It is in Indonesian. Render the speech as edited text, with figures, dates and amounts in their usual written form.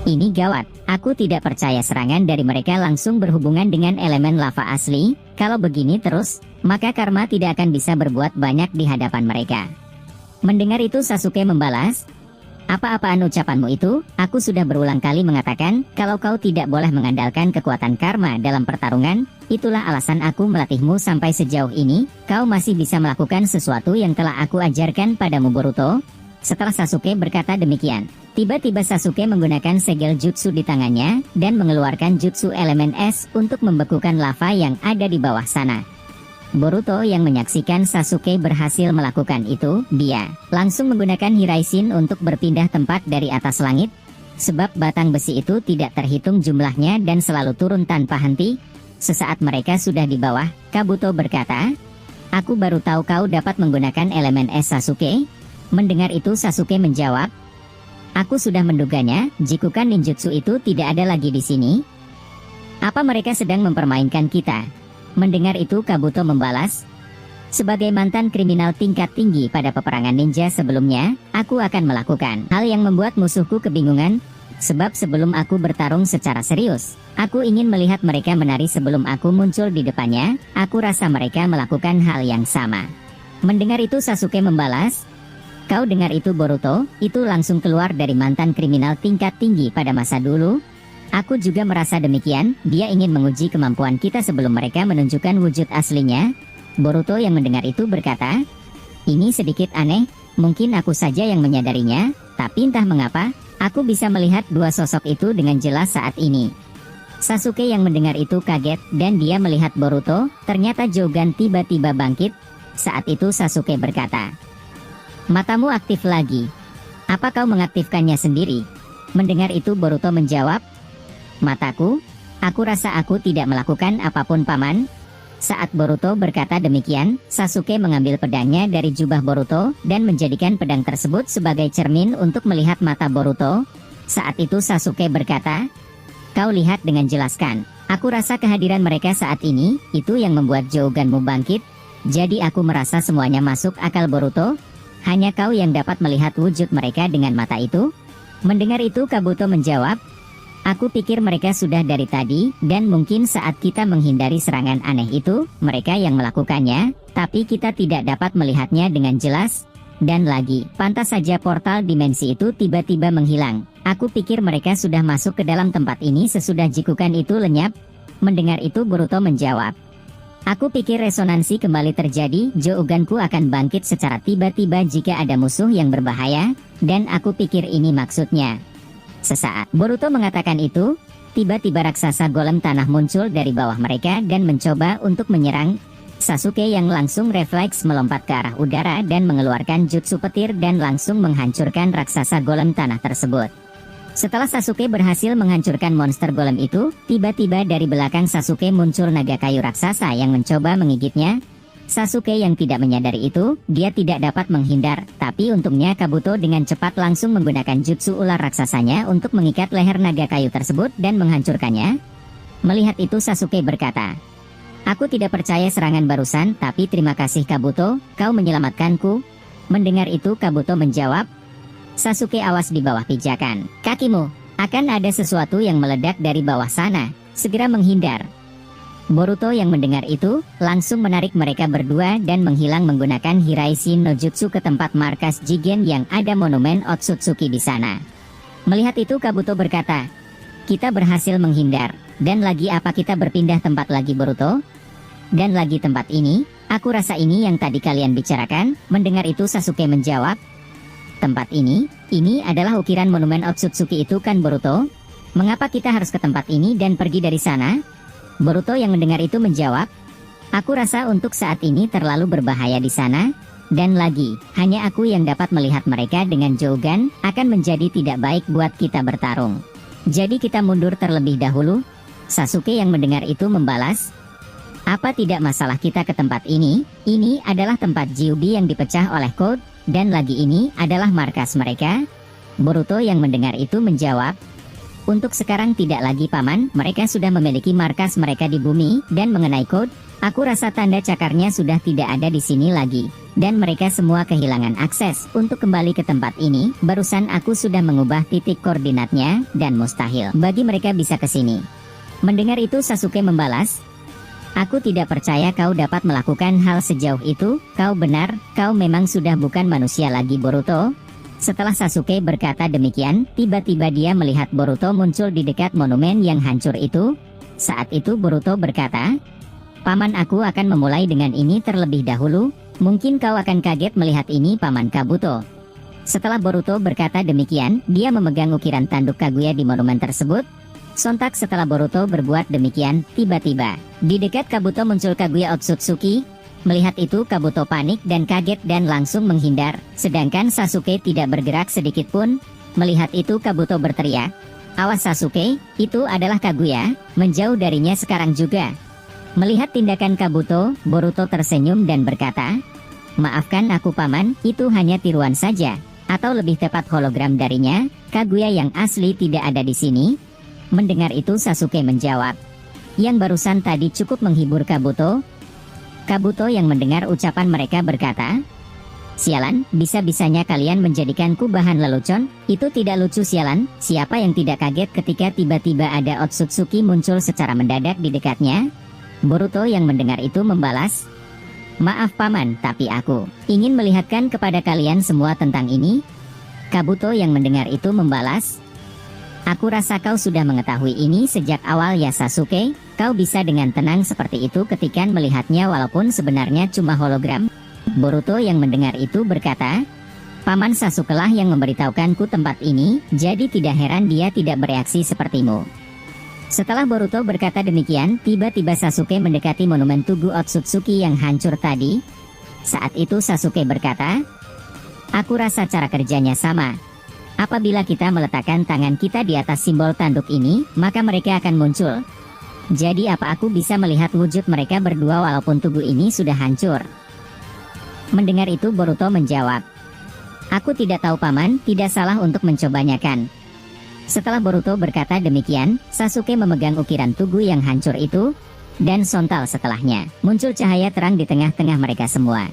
Ini gawat, aku tidak percaya serangan dari mereka langsung berhubungan dengan elemen lava asli. Kalau begini terus, maka Karma tidak akan bisa berbuat banyak di hadapan mereka. Mendengar itu Sasuke membalas, "Apa-apaan ucapanmu itu? Aku sudah berulang kali mengatakan, kalau kau tidak boleh mengandalkan kekuatan Karma dalam pertarungan. Itulah alasan aku melatihmu sampai sejauh ini. Kau masih bisa melakukan sesuatu yang telah aku ajarkan padamu Boruto." Setelah Sasuke berkata demikian, tiba-tiba Sasuke menggunakan segel jutsu di tangannya, dan mengeluarkan jutsu elemen es untuk membekukan lava yang ada di bawah sana. Boruto yang menyaksikan Sasuke berhasil melakukan itu, dia langsung menggunakan Hiraishin untuk berpindah tempat dari atas langit. Sebab batang besi itu tidak terhitung jumlahnya dan selalu turun tanpa henti. Sesaat mereka sudah di bawah, Kabuto berkata, "Aku baru tahu kau dapat menggunakan elemen es Sasuke." Mendengar itu Sasuke menjawab, "Aku sudah menduganya, jikukan ninjutsu itu tidak ada lagi di sini. Apa mereka sedang mempermainkan kita?" Mendengar itu Kabuto membalas, "Sebagai mantan kriminal tingkat tinggi pada peperangan ninja sebelumnya, aku akan melakukan hal yang membuat musuhku kebingungan. Sebab sebelum aku bertarung secara serius, aku ingin melihat mereka menari sebelum aku muncul di depannya. Aku rasa mereka melakukan hal yang sama." Mendengar itu Sasuke membalas, "Kau dengar itu Boruto, itu langsung keluar dari mantan kriminal tingkat tinggi pada masa dulu. Aku juga merasa demikian, dia ingin menguji kemampuan kita sebelum mereka menunjukkan wujud aslinya." Boruto yang mendengar itu berkata, "Ini sedikit aneh, mungkin aku saja yang menyadarinya, tapi entah mengapa, aku bisa melihat dua sosok itu dengan jelas saat ini." Sasuke yang mendengar itu kaget, dan dia melihat Boruto, ternyata Jogan tiba-tiba bangkit. Saat itu Sasuke berkata, "Matamu aktif lagi. Apa kau mengaktifkannya sendiri?" Mendengar itu Boruto menjawab, "Mataku? Aku rasa aku tidak melakukan apapun paman." Saat Boruto berkata demikian, Sasuke mengambil pedangnya dari jubah Boruto, dan menjadikan pedang tersebut sebagai cermin untuk melihat mata Boruto. Saat itu Sasuke berkata, "Kau lihat dengan jelaskan. Aku rasa kehadiran mereka saat ini, itu yang membuat Joganmu bangkit. Jadi aku merasa semuanya masuk akal Boruto. Hanya kau yang dapat melihat wujud mereka dengan mata itu?" Mendengar itu Kabuto menjawab, "Aku pikir mereka sudah dari tadi, dan mungkin saat kita menghindari serangan aneh itu, mereka yang melakukannya, tapi kita tidak dapat melihatnya dengan jelas. Dan lagi, pantas saja portal dimensi itu tiba-tiba menghilang. Aku pikir mereka sudah masuk ke dalam tempat ini sesudah jikukan itu lenyap." Mendengar itu Boruto menjawab, "Aku pikir resonansi kembali terjadi, Joganku akan bangkit secara tiba-tiba jika ada musuh yang berbahaya, dan aku pikir ini maksudnya." Sesaat Boruto mengatakan itu, tiba-tiba raksasa golem tanah muncul dari bawah mereka dan mencoba untuk menyerang. Sasuke yang langsung refleks melompat ke arah udara dan mengeluarkan jutsu petir dan langsung menghancurkan raksasa golem tanah tersebut. Setelah Sasuke berhasil menghancurkan monster golem itu, tiba-tiba dari belakang Sasuke muncul naga kayu raksasa yang mencoba menggigitnya. Sasuke yang tidak menyadari itu, dia tidak dapat menghindar, tapi untungnya Kabuto dengan cepat langsung menggunakan jutsu ular raksasanya untuk mengikat leher naga kayu tersebut dan menghancurkannya. Melihat itu Sasuke berkata, "Aku tidak percaya serangan barusan, tapi terima kasih Kabuto, kau menyelamatkanku." Mendengar itu Kabuto menjawab, "Sasuke awas di bawah pijakan kakimu, akan ada sesuatu yang meledak dari bawah sana, segera menghindar." Boruto yang mendengar itu, langsung menarik mereka berdua dan menghilang menggunakan Hiraishin no Jutsu ke tempat markas Jigen yang ada monumen Otsutsuki di sana. Melihat itu Kabuto berkata, "Kita berhasil menghindar, dan lagi apa kita berpindah tempat lagi Boruto? Dan lagi tempat ini, aku rasa ini yang tadi kalian bicarakan." Mendengar itu Sasuke menjawab, "Tempat ini adalah ukiran monumen Otsutsuki itu kan Boruto? Mengapa kita harus ke tempat ini dan pergi dari sana?" Boruto yang mendengar itu menjawab, "Aku rasa untuk saat ini terlalu berbahaya di sana, dan lagi, hanya aku yang dapat melihat mereka dengan Jogan, akan menjadi tidak baik buat kita bertarung. Jadi kita mundur terlebih dahulu." Sasuke yang mendengar itu membalas, "Apa tidak masalah kita ke tempat ini? Ini adalah tempat Gyuubi yang dipecah oleh Code, dan lagi ini adalah markas mereka." Boruto yang mendengar itu menjawab, "Untuk sekarang tidak lagi paman, mereka sudah memiliki markas mereka di bumi, dan mengenai Code, aku rasa tanda cakarnya sudah tidak ada di sini lagi." dan mereka semua kehilangan akses untuk kembali ke tempat ini. Barusan aku sudah mengubah titik koordinatnya, dan mustahil bagi mereka bisa ke sini. Mendengar itu Sasuke membalas, "Aku tidak percaya kau dapat melakukan hal sejauh itu. Kau benar, kau memang sudah bukan manusia lagi Boruto." Setelah Sasuke berkata demikian, tiba-tiba dia melihat Boruto muncul di dekat monumen yang hancur itu. Saat itu Boruto berkata, "Paman, aku akan memulai dengan ini terlebih dahulu. Mungkin kau akan kaget melihat ini, Paman Kabuto." Setelah Boruto berkata demikian, dia memegang ukiran tanduk Kaguya di monumen tersebut. Sontak setelah Boruto berbuat demikian, tiba-tiba di dekat Kabuto muncul Kaguya Otsutsuki. Melihat itu Kabuto panik dan kaget dan langsung menghindar, sedangkan Sasuke tidak bergerak sedikit pun. Melihat itu Kabuto berteriak, "Awas Sasuke, itu adalah Kaguya, menjauh darinya sekarang juga." Melihat tindakan Kabuto, Boruto tersenyum dan berkata, "Maafkan aku Paman, itu hanya tiruan saja, atau lebih tepat hologram darinya. Kaguya yang asli tidak ada di sini." Mendengar itu Sasuke menjawab, "Yang barusan tadi cukup menghibur Kabuto." Kabuto yang mendengar ucapan mereka berkata, "Sialan, bisa-bisanya kalian menjadikanku bahan lelucon. Itu tidak lucu sialan." Siapa yang tidak kaget ketika tiba-tiba ada Otsutsuki muncul secara mendadak di dekatnya? Boruto yang mendengar itu membalas, "Maaf Paman, tapi aku ingin melihatkan kepada kalian semua tentang ini." Kabuto yang mendengar itu membalas, "Aku rasa kau sudah mengetahui ini sejak awal ya Sasuke. Kau bisa dengan tenang seperti itu ketika melihatnya walaupun sebenarnya cuma hologram." Boruto yang mendengar itu berkata, "Paman Sasuke lah yang memberitahukanku tempat ini, jadi tidak heran dia tidak bereaksi sepertimu." Setelah Boruto berkata demikian, tiba-tiba Sasuke mendekati monumen tugu Otsutsuki yang hancur tadi. Saat itu Sasuke berkata, "Aku rasa cara kerjanya sama. Apabila kita meletakkan tangan kita di atas simbol tanduk ini, maka mereka akan muncul. Jadi apa aku bisa melihat wujud mereka berdua walaupun tubuh ini sudah hancur?" Mendengar itu Boruto menjawab, "Aku tidak tahu Paman, tidak salah untuk mencobanya kan?" Setelah Boruto berkata demikian, Sasuke memegang ukiran tugu yang hancur itu, dan sontal setelahnya muncul cahaya terang di tengah-tengah mereka semua.